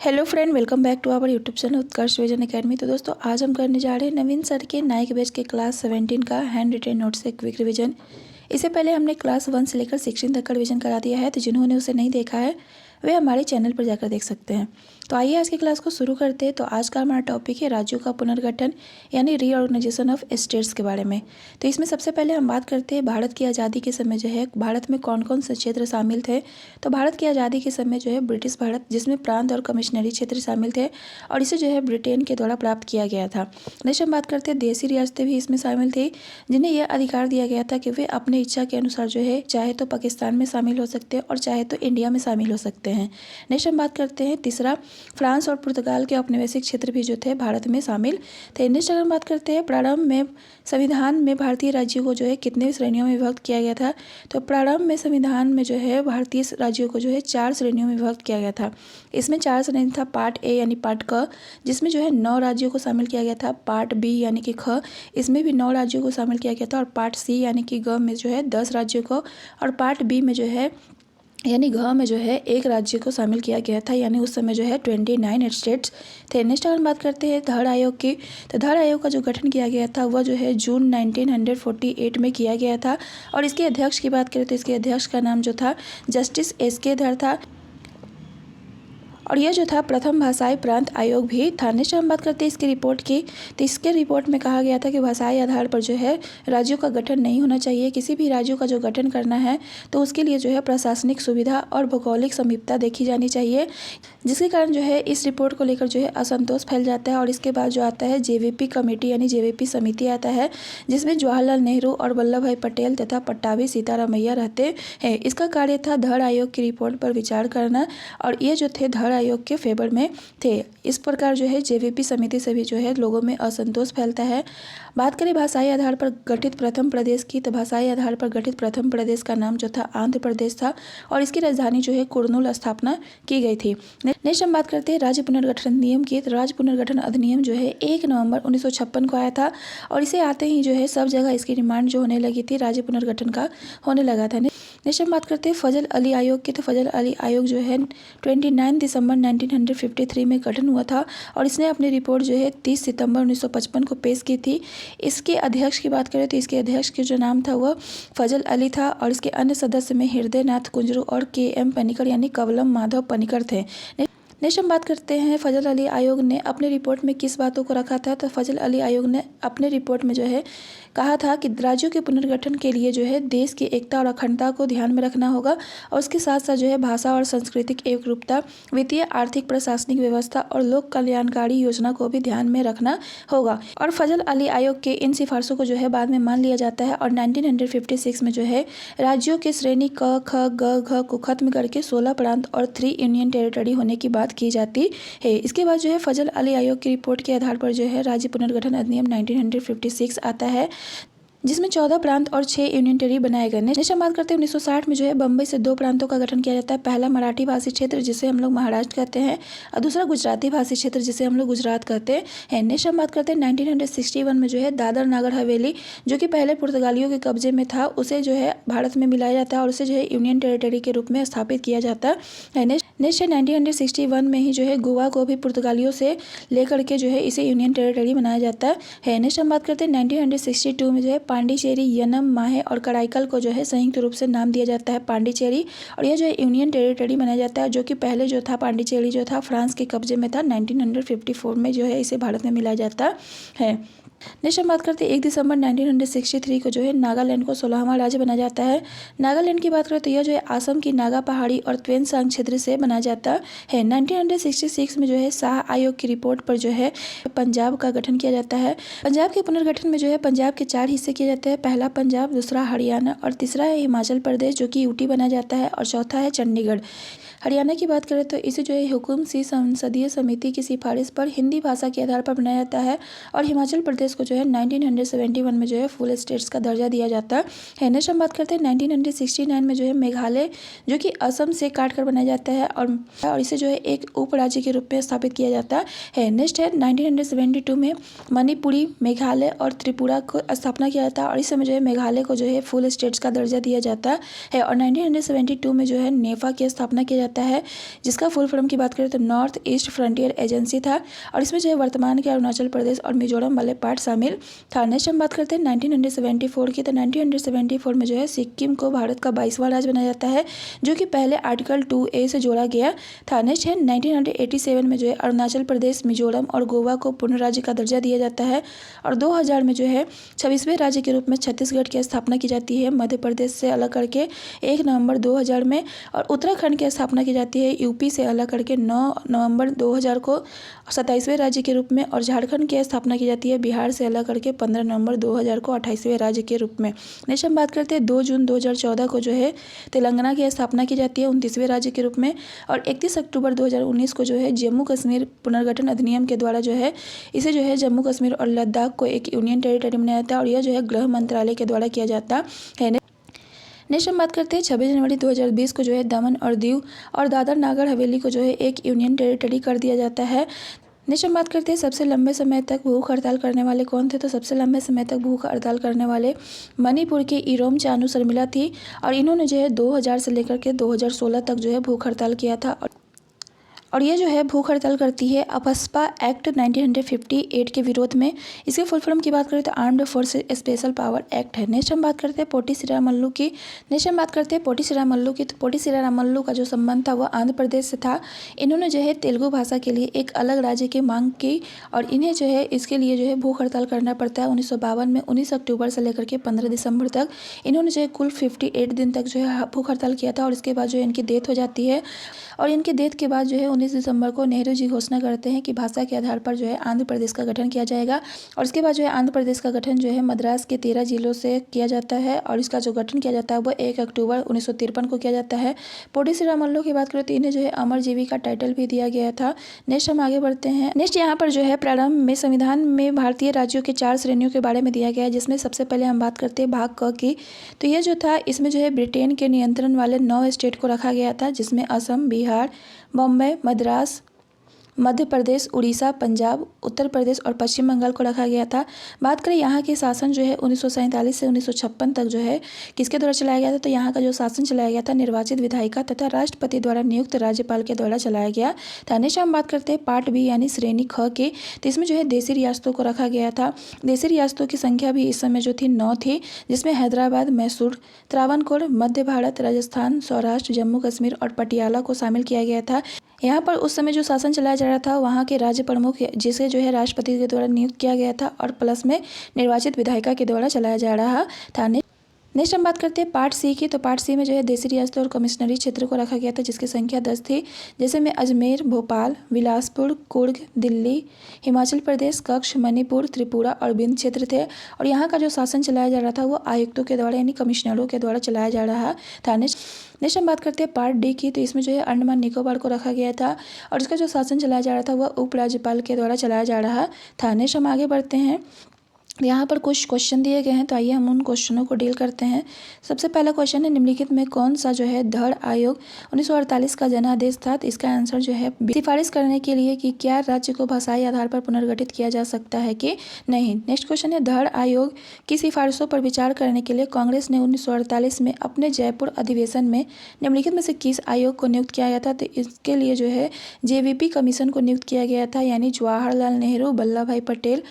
Hello friend, welcome back to our YouTube channel Utkarsh vision academy. तो दोस्तों आज हम करने जा रहे हैं नवीन सर के नाइक बैच के क्लास 17 का हैंड रिटेन नोट से क्विक रिवीजन। इससे पहले हमने क्लास 1 से लेकर 16 तक का रिवीजन करा दिया है, तो जिन्होंने उसे नहीं देखा है वे हमारे चैनल पर जाकर देख सकते हैं। तो आइए आज की क्लास को शुरू करते हैं। तो आज का हमारा टॉपिक है राज्यों का पुनर्गठन यानी रीऑर्गेनाइजेशन ऑफ स्टेट्स के बारे में। तो इसमें सबसे पहले हम बात करते हैं भारत की आज़ादी के समय जो है भारत में कौन कौन से क्षेत्र शामिल थे। तो भारत की आज़ादी के समय जो है ब्रिटिश भारत, जिसमें प्रांत और कमिश्नरी क्षेत्र शामिल थे और इसे जो है ब्रिटेन के द्वारा प्राप्त किया गया था। नेक्स्ट हम बात करते हैं देसी रियासतें भी इसमें शामिल थी, जिन्हें यह अधिकार दिया गया था कि वे अपनी इच्छा के अनुसार जो है चाहे तो पाकिस्तान में शामिल हो सकते हैं और चाहे तो इंडिया में शामिल हो सकते हैं। नेक्स्ट हम बात करते हैं तीसरा, फ्रांस और पुर्तगाल के औपनिवेशिक क्षेत्र भी जो थे भारत में शामिल थे। नेक्स्ट अगर हम बात करते हैं प्रारंभ में संविधान में भारतीय राज्यों को जो है कितने श्रेणियों में विभक्त किया गया था। तो प्रारंभ में संविधान में जो है भारतीय राज्यों को जो है 4 श्रेणियों में विभक्त किया गया था। इसमें 4 श्रेणी था, पार्ट ए यानी पार्ट क, जिसमें जो है 9 राज्यों को शामिल किया गया था। पार्ट बी यानी कि ख, इसमें भी 9 राज्यों को शामिल किया गया था। और पार्ट सी यानी कि ग में जो है 10 राज्यों को, और पार्ट बी में जो है यानी घ में जो है 1 राज्य को शामिल किया गया था, यानी उस समय जो है 29 स्टेट्स थे। नेक्स्ट अगर बात करते हैं धड़ आयोग की, तो धड़ आयोग का जो गठन किया गया था वह जो है जून 1948 में किया गया था। और इसके अध्यक्ष की बात करें तो इसके अध्यक्ष का नाम जो था जस्टिस एस.के. धड़ था, और यह जो था प्रथम भाषाई प्रांत आयोग भी था। नेक्स्ट हम बात करते हैं इसकी रिपोर्ट की, तो इसके रिपोर्ट में कहा गया था कि भाषाई आधार पर जो है राज्यों का गठन नहीं होना चाहिए। किसी भी राज्यों का जो गठन करना है तो उसके लिए जो है प्रशासनिक सुविधा और भौगोलिक समीपता देखी जानी चाहिए, जिसके कारण जो है इस रिपोर्ट को लेकर जो है असंतोष फैल जाता है। और इसके बाद जो आता है जेवीपी कमेटी यानी जेवीपी समिति आता है, जिसमें जवाहरलाल नेहरू और वल्लभ भाई पटेल तथा पट्टाभी सीतारामैया रहते हैं। इसका कार्य था धड़ आयोग की रिपोर्ट पर विचार करना, और ये जो थे धड़ आयोग के फेवर में थे। इस प्रकार जो है जेवीपी समिति से भी जो है लोगों में असंतोष फैलता है। बात करें भाषाई आधार पर गठित प्रथम प्रदेश की, तो भाषाई आधार पर गठित प्रथम प्रदेश का नाम जो था आंध्र प्रदेश था, और इसकी राजधानी जो है कुर्नूल स्थापना की गई थी। नेक्स्ट हम बात करते हैं राज्य पुनर्गठन अधिनियम की। तो राज्य पुनर्गठन अधिनियम जो है 1 नवंबर 1956 को आया था, और इसे आते ही जो है सब जगह इसकी डिमांड जो होने लगी थी राज्य पुनर्गठन का होने लगा था। नेक्स्ट हम बात करते हैं फजल अली आयोग की। तो फजल अली आयोग जो है 29 दिसंबर 1953 में गठन हुआ था, और इसने अपनी रिपोर्ट जो है 30 सितंबर 1955 को पेश की थी। इसके अध्यक्ष की बात करें तो इसके अध्यक्ष के जो नाम था वह फजल अली था, और इसके अन्य सदस्य में हृदय नाथ कुंजरू और के.एम. पनिकर यानी कवलम माधव पनिकर थे। नेक्स्ट हम बात करते हैं फजल अली आयोग ने अपने रिपोर्ट में किस बातों को रखा था। तो फजल अली आयोग ने अपने रिपोर्ट में जो है कहा था कि राज्यों के पुनर्गठन के लिए जो है देश की एकता और अखंडता को ध्यान में रखना होगा, और उसके साथ साथ जो है भाषा और सांस्कृतिक एकरूपता, वित्तीय आर्थिक प्रशासनिक व्यवस्था और लोक कल्याणकारी योजना को भी ध्यान में रखना होगा। और फजल अली आयोग के इन सिफारिशों को जो है बाद में मान लिया जाता है, और 1956 में जो है राज्यों के श्रेणी क, ख, ग, घ को खत्म करके 16 प्रांत और 3 यूनियन टेरिटरी होने की बात की जाती है। इसके बाद जो है फजल अली आयोग की रिपोर्ट के आधार पर जो है राज्य पुनर्गठन अधिनियम 1956 आता है, जिसमें 14 प्रांत और 6 यूनियन टेरिटरी बनाए गए। नेक्स्ट हम बात करते हैं 1960 में जो है बम्बई से 2 प्रांतों का गठन किया जाता है। पहला मराठी भाषी क्षेत्र जिसे हम लोग महाराष्ट्र कहते हैं, और दूसरा गुजराती भाषी क्षेत्र जिसे हम लोग गुजरात कहते हैं। नेक्स्ट हम बात करते हैं 1961 में जो है दादर नागर हवेली, जो कि पहले पुर्तगालियों के कब्जे में था, उसे जो है भारत में मिलाया जाता है और उसे जो है यूनियन टेरिटरी के रूप में स्थापित किया जाता है। नेक्स्ट 1961 में ही जो है गोवा को भी पुर्तगालियों से लेकर के जो है इसे यूनियन टेरिटरी बनाया जाता है। नेक्स्ट हम बात करते हैं 1962 में जो है पांडिचेरी, यनम, माहे और कराईकल को जो है संयुक्त रूप से नाम दिया जाता है पांडिचेरी, और यह जो है यूनियन टेरिटरी बनाया जाता है, जो कि पहले जो था पांडिचेरी जो था फ्रांस के कब्जे में था। 1954 में जो है इसे भारत में मिलाया जाता है। नेक्स्ट हम बात करते हैं 1 दिसंबर 1963 को जो है नागालैंड को 16वां राज्य बनाया जाता है। नागालैंड की बात करें तो यह जो है असम की नागा पहाड़ी और त्वेनसांग क्षेत्र से बनाया जाता है। 1966 में जो है शाह आयोग की रिपोर्ट पर जो है पंजाब का गठन किया जाता है। पंजाब के पुनर्गठन में जो है पंजाब के 4 हिस्से किए जाते हैं। पहला पंजाब, दूसरा हरियाणा, और तीसरा है हिमाचल प्रदेश जो कि यूटी बनाया जाता है, और चौथा है चंडीगढ़। हरियाणा की बात करें तो इसे जो है हुकुम सी संसदीय समिति की सिफारिश पर हिंदी भाषा के आधार पर बनाया जाता है, और हिमाचल प्रदेश प्रदेश को जो है 1971 में जो है फुल स्टेट्स का दर्जा दिया जाता है। नेक्स्ट हम बात करते हैं 1969 में जो है मेघालय जो कि असम से काट कर बनाया जाता है और इसे जो है एक उपराज्य के रूप में स्थापित किया जाता है। नेक्स्ट है 1972 में मणिपुरी, मेघालय और त्रिपुरा को स्थापना किया जाता है और इस समय जो है मेघालय को जो है फुल स्टेट्स का दर्जा दिया जाता है। और 1972 में जो है नेफा की स्थापना किया जाता है, जिसका फुल फॉर्म की बात करें तो नॉर्थ ईस्ट फ्रंटियर एजेंसी था और इसमें जो है वर्तमान के अरुणाचल प्रदेश और मिजोरम वाले पार्ट शामिल था। नेक्स्ट हम बात करते हैं 1974 की, तो 1974 में जो है सिक्किम को भारत का 22वां राज्य बनाया जाता है, जो कि पहले आर्टिकल 2A से जोड़ा गया था। नेक्स्ट है 1987 में जो है अरुणाचल प्रदेश, मिजोरम और गोवा को पूर्ण राज्य का दर्जा दिया जाता है और 2000 में जो है 26वें राज्य के रूप में छत्तीसगढ़ की स्थापना की जाती है मध्य प्रदेश से अलग करके 1 नवंबर 2000 में, और उत्तराखंड की स्थापना की जाती है यूपी से अलग करके 9 नवंबर 2000 को 27वें राज्य के रूप में, और झारखंड की स्थापना की जाती है बिहार से अलग करके 15 नवंबर 2000 को 28वें राज्य के रूप में। नेक्स्ट हम बात करते हैं 2 जून 2014 को जो है तेलंगाना की स्थापना की जाती है 29वें राज्य के रूप में, और 31 अक्टूबर 2019 को जो है जम्मू कश्मीर पुनर्गठन अधिनियम के द्वारा जो है इसे जो है जम्मू कश्मीर और लद्दाख को एक यूनियन टेरिटरी बनाया जाता है और यह जो है गृह मंत्रालय के द्वारा किया जाता है। नेक्स्ट हम बात करते हैं 26 जनवरी 2020 को जो है दमन और दीव और दादर नागर हवेली को जो है एक यूनियन टेरिटरी कर दिया जाता है। नेक्स्ट हम बात करते हैं सबसे लंबे समय तक भूख हड़ताल करने वाले कौन थे, तो सबसे लंबे समय तक भूख हड़ताल करने वाले मणिपुर के इरोम चानू शर्मिला थी और इन्होंने जो है 2000 से लेकर के 2016 तक जो है भूख हड़ताल किया था और ये जो है भूख हड़ताल करती है अपस्पा एक्ट 1958 के विरोध में। इसके फुल फॉर्म की बात करें तो armed force special power act है। नेक्स्ट हम बात करते हैं पोटी श्रीरामल्लू की। तो पोटी श्रीरामल्लू का जो संबंध था वह आंध्र प्रदेश से था। इन्होंने जो है तेलुगु भाषा के लिए एक अलग राज्य की मांग की और इन्हें जो है इसके लिए जो है भूख हड़ताल करना पड़ता है। 1952 में 19 अक्टूबर से लेकर के 15 दिसंबर तक इन्होंने जो है कुल 58 दिन तक जो है भूख हड़ताल किया था और इसके बाद जो है इनकी डेथ हो जाती है और इनकी डेथ के बाद जो है 19 दिसंबर को नेहरू जी घोषणा करते हैं कि भाषा के आधार पर जो है आंध्र प्रदेश का गठन किया जाएगा और इसके बाद जो है आंध्र प्रदेश का गठन जो है मद्रास के 13 जिलों से किया जाता है और इसका जो गठन किया जाता है वो 1 अक्टूबर 1953 को किया जाता है। पोटी श्रीरामल्लू की बात करें तो इन्हें जो है अमरजीवी का टाइटल भी दिया गया था। नेक्स्ट हम आगे बढ़ते हैं। नेक्स्ट यहाँ पर जो है प्रारंभ में संविधान में भारतीय राज्यों के 4 श्रेणियों के बारे में दिया गया है, जिसमें सबसे पहले हम बात करते हैं भाग क की। तो ये जो था इसमें जो है ब्रिटेन के नियंत्रण वाले 9 स्टेट को रखा गया था, जिसमें असम, बिहार, बम्बई, मद्रास, मध्य प्रदेश, उड़ीसा, पंजाब, उत्तर प्रदेश और पश्चिम बंगाल को रखा गया था। बात करें यहाँ के शासन जो है 1947 से 1956 तक जो है किसके द्वारा चलाया गया था, तो यहाँ का जो शासन चलाया गया था निर्वाचित विधायिका तथा राष्ट्रपति द्वारा नियुक्त राज्यपाल के द्वारा चलाया गया था। नेक्स्ट हम बात करते हैं पार्ट बी यानी श्रेणी ख की। तो इसमें जो है देशी रियासतों को रखा गया था। देशी रियासतों की संख्या भी इस समय जो थी 9 थी, जिसमें हैदराबाद, मैसूर, त्रावणकोर, मध्य भारत, राजस्थान, सौराष्ट्र, जम्मू कश्मीर और पटियाला को शामिल किया गया था। यहाँ पर उस समय जो शासन चलाया जा रहा था वहाँ के राज्य प्रमुख जिसे जो है राष्ट्रपति के द्वारा नियुक्त किया गया था और प्लस में निर्वाचित विधायिका के द्वारा चलाया जा रहा था। नेक्स्ट हम बात करते हैं पार्ट सी की। तो पार्ट सी में जो है देशी रियासतों और कमिश्नरी क्षेत्र को रखा गया था, जिसकी संख्या 10 थी, जैसे में अजमेर, भोपाल, बिलासपुर, कुर्ग, दिल्ली, हिमाचल प्रदेश, कच्छ, मणिपुर, त्रिपुरा और बिंद क्षेत्र थे और यहाँ का जो शासन चलाया जा रहा था वो आयुक्तों के द्वारा यानी कमिश्नरों के द्वारा चलाया जा रहा था। नेक्स्ट हम बात करते हैं पार्ट डी की। तो इसमें जो है अंडमान निकोबार को रखा गया था और इसका जो शासन चलाया जा रहा था वह उपराज्यपाल के द्वारा चलाया जा रहा था। नेक्स्ट हम आगे बढ़ते हैं। यहाँ पर कुछ क्वेश्चन दिए गए हैं, तो आइए हम उन क्वेश्चनों को डील करते हैं। सबसे पहला क्वेश्चन है निम्नलिखित में कौन सा जो है धड़ आयोग 1948 का जनादेश था, तो इसका आंसर जो है सिफारिश करने के लिए कि क्या राज्य को भाषाई आधार पर पुनर्गठित किया जा सकता है कि नहीं। नेक्स्ट क्वेश्चन है धड़ आयोग की सिफारिशों पर विचार करने के लिए कांग्रेस ने 1948 में अपने जयपुर अधिवेशन में निम्नलिखित में से किस आयोग को नियुक्त किया गया था, तो इसके लिए जो है JVP कमीशन को नियुक्त किया गया था, यानी जवाहरलाल नेहरू, वल्लभ भाई पटेल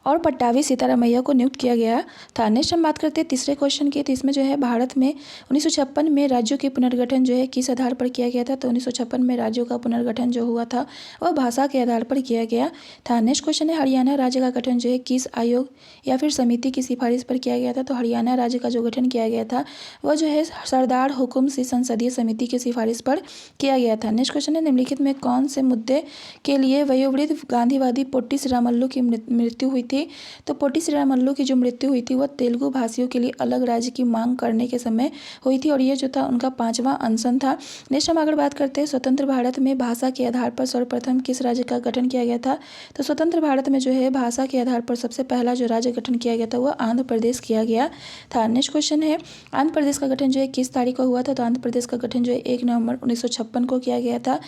और पट्टाभी सीतारामैया को नियुक्त किया गया था। नेक्स्ट हम बात करते हैं तीसरे क्वेश्चन की। तो इसमें जो है भारत में 1956 में राज्यों के पुनर्गठन जो है किस आधार पर किया गया था, तो 1956 में राज्यों का पुनर्गठन जो हुआ था वह भाषा के आधार पर किया गया था। नेक्स्ट क्वेश्चन है हरियाणा राज्य का गठन जो है किस आयोग या फिर समिति की सिफारिश पर किया गया था, तो हरियाणा राज्य का जो गठन किया गया था वह जो है सरदार हुकुम सिंह संसदीय समिति की सिफारिश पर किया गया था। नेक्स्ट क्वेश्चन है निम्नलिखित में कौन से मुद्दे के लिए वयोवृद्ध गांधीवादी पोटी श्रीरामल्लू की मृत्यु हुई थी, थी। तो पोटी श्रीरामल्लू की जो मृत्यु हुई थी वह तेलुगु भाषियों के लिए अलग राज्य की मांग करने के समय हुई थी और ये जो था उनका 5वां अनशन था। नेक्स्ट हम आगे बात करते हैं स्वतंत्र भारत में भाषा के आधार पर सर्वप्रथम किस राज्य का गठन किया गया था। तो स्वतंत्र भारत में जो है भाषा के आधार पर सबसे पहला जो राज्य गठन किया गया था वह आंध्र प्रदेश किया गया था। नेक्स्ट क्वेश्चन है आंध्र प्रदेश का गठन जो है किस तारीख को हुआ था। तो आंध्र प्रदेश का गठन जो है 1 नवंबर 1956 को किया गया था।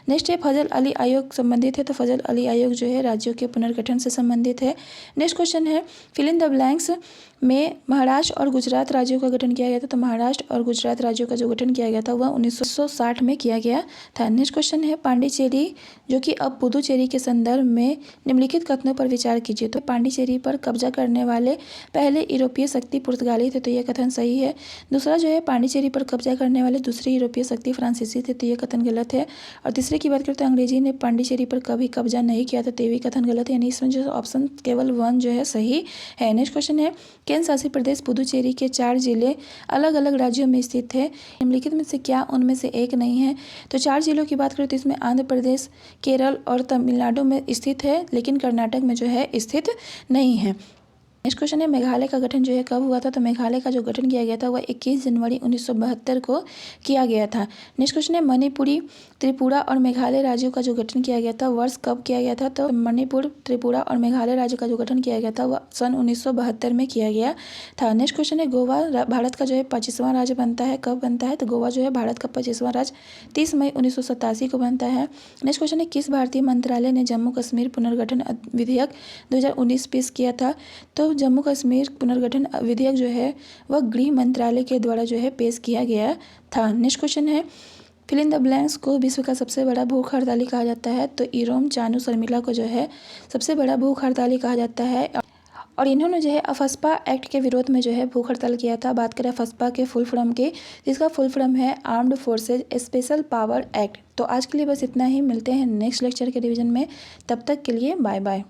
नेक्स्ट है फजल अली आयोग संबंधित है। तो फजल अली आयोग जो है राज्यों के पुनर्गठन से संबंधित है। नेक्स्ट क्वेश्चन है फिल इन द ब्लैंक्स में महाराष्ट्र और गुजरात राज्यों का गठन किया गया था। तो महाराष्ट्र और गुजरात राज्यों का जो गठन किया गया था वह 1960 में किया गया था। नेक्स्ट क्वेश्चन है पांडिचेरी जो कि अब पुदुचेरी के संदर्भ में निम्नलिखित कथनों पर विचार कीजिए। तो पांडिचेरी पर कब्जा करने वाले पहले यूरोपीय शक्ति पुर्तगाली थे। तो यह कथन सही है। दूसरा जो है पांडिचेरी पर कब्जा करने वाले दूसरी यूरोपीय शक्ति फ्रांसीसी थे। तो यह कथन गलत है। और तीसरे की बात करते हैं अंग्रेजी ने पांडिचेरी पर कभी कब्जा नहीं किया था। तो ये कथन गलत है। यानी इसमें जो ऑप्शन केवल 1 जो है सही है। नेक्स्ट क्वेश्चन है केंद्र शासित प्रदेश पुदुचेरी के 4 जिले अलग अलग राज्यों में स्थित है। निम्नलिखित में से क्या उनमें से एक नहीं है। तो 4 जिलों की बात करें तो इसमें आंध्र प्रदेश, केरल और तमिलनाडु में स्थित है, लेकिन कर्नाटक में जो है स्थित नहीं है। नेक्स्ट क्वेश्चन है मेघालय का गठन जो है कब हुआ था। तो मेघालय का जो गठन किया गया था वह 21 जनवरी 1972 को किया गया था। नेक्स्ट क्वेश्चन है मणिपुरी, त्रिपुरा और मेघालय राज्यों का जो गठन किया गया था वर्ष कब किया गया था। तो मणिपुर, त्रिपुरा और मेघालय राज्य का जो गठन किया गया था वह सन 1972 में किया गया था। नेक्स्ट क्वेश्चन है गोवा भारत का जो है 25वां राज्य बनता है, कब बनता है। तो गोवा जो है भारत का 25वां राज्य 30 मई 1987 को बनता है। नेक्स्ट क्वेश्चन है किस भारतीय मंत्रालय ने जम्मू कश्मीर पुनर्गठन विधेयक 2019 पेश किया था। तो जम्मू कश्मीर पुनर्गठन विधेयक जो है वह गृह मंत्रालय के द्वारा जो है पेश किया गया था। नेक्स्ट क्वेश्चन है फिल इन द ब्लैंक्स को विश्व का सबसे बड़ा भूख हड़ताली कहा जाता है। तो इरोम चानू शर्मिला को जो है सबसे बड़ा भूख हड़ताली कहा जाता है और इन्होंने जो है अफस्पा एक्ट के विरोध में जो है भूख हड़ताल किया था। बात करें अफस्पा के फुल फॉर्म की, जिसका फुल फॉर्म है armed forces special power act. तो आज के लिए बस इतना ही, मिलते हैं नेक्स्ट लेक्चर के रिवीजन में। तब तक के लिए बाय बाय।